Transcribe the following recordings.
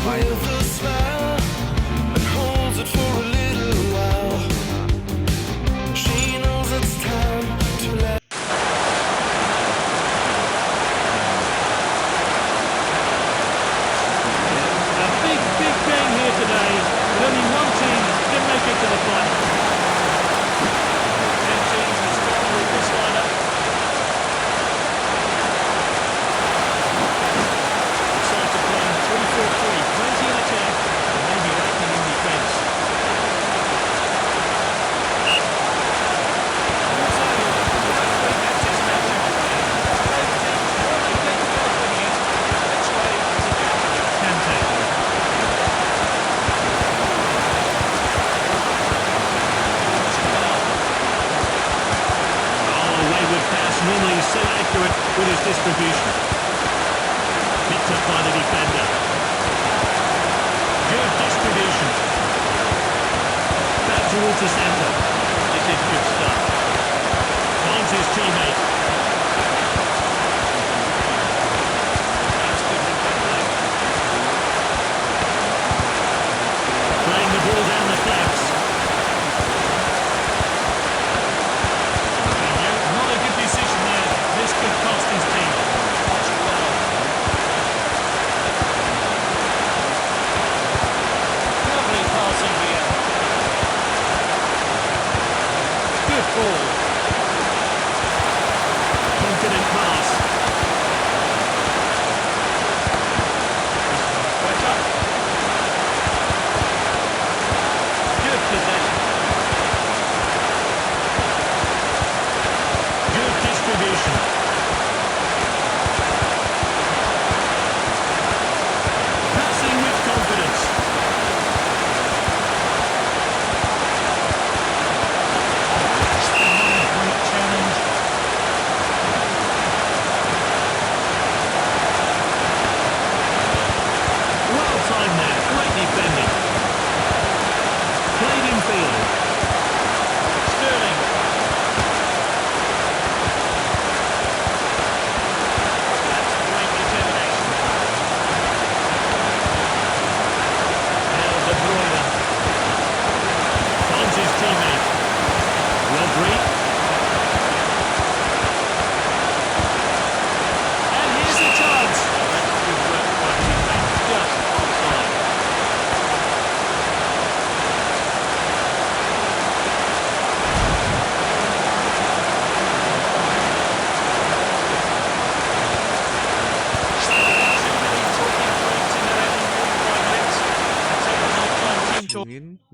final. with a smile and holds it for a little while. She knows it's time to let A big game here today, with only one team didn't make it to the final. 10 teams have started with this lineup. Decided to play 3-4-3, 20 in attack, and maybe lacking in defence. Normally so accurate with his distribution. Picked up by the defender. Good distribution. Back towards the centre. This is good stuff. Finds his teammate. That's good recovery. Playing the ball down the flanks. This could cost his team. Lovely passing here. Good ball. Confident pass. Better. Good possession. Good distribution.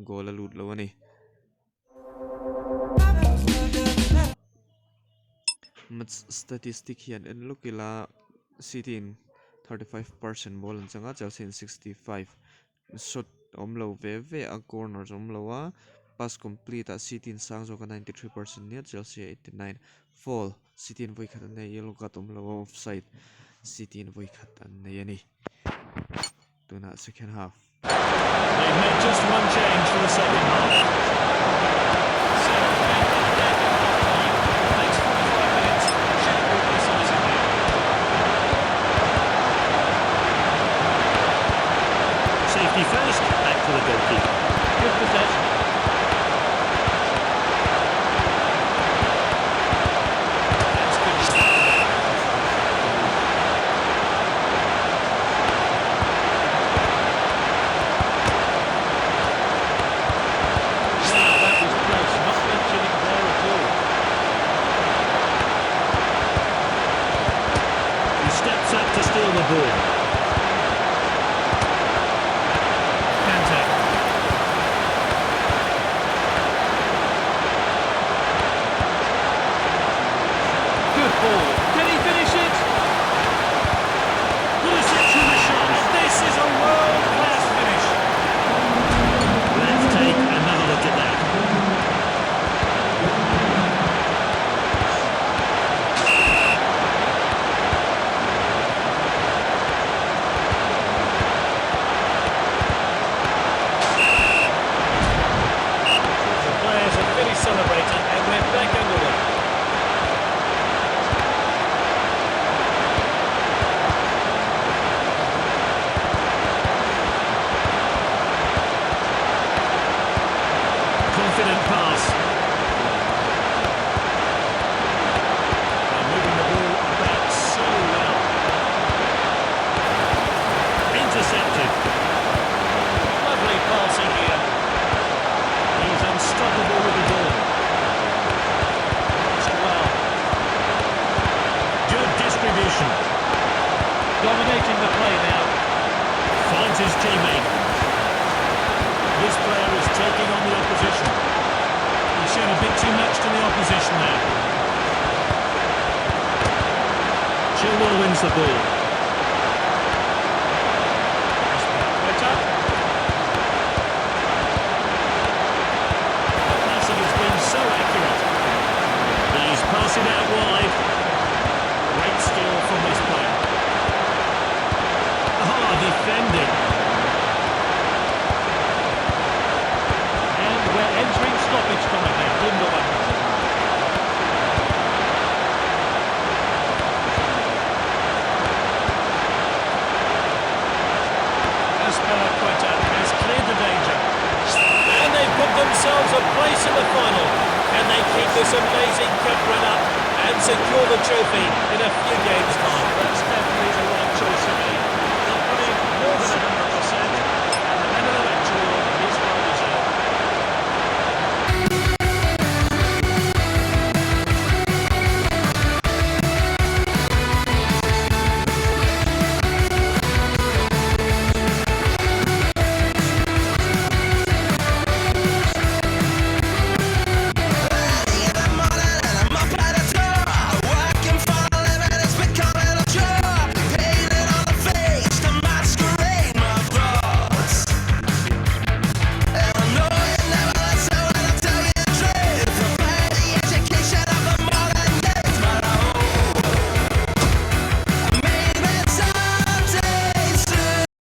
Goal la lut lo ani. Match statistic hian en lukila City in 35% ball an changa, Chelsea in 65. Shot omlo ve a corners omlo a pass complete a City in sang zo ka 93% nia, Chelsea 89. Fall City in voi khat an nei yellow card omlo offside, City in voi khat an nei ani. Tuna second half. They've made just one change for the second half. Next 45 minutes, should be decisive here. Safety first, back to the goalkeeper. Good possession. That's good. To steal the ball. Kante. Good ball. Can he finish it? Pulisic with a shot. This is a world-class finish. Let's take another look at that. Juventus teammate. This player is taking on the opposition. He showed a bit too much to the opposition there. Chilwell wins the ball. Azpilicueta. The passing has been so accurate. He's passing out wide. Great skill from this player. Defending. And we're entering stoppage time now. Gundogan. Azpilicueta has cleared the danger. And they've put themselves a place in the final. Can they keep this amazing cup run up and secure the trophy in a future?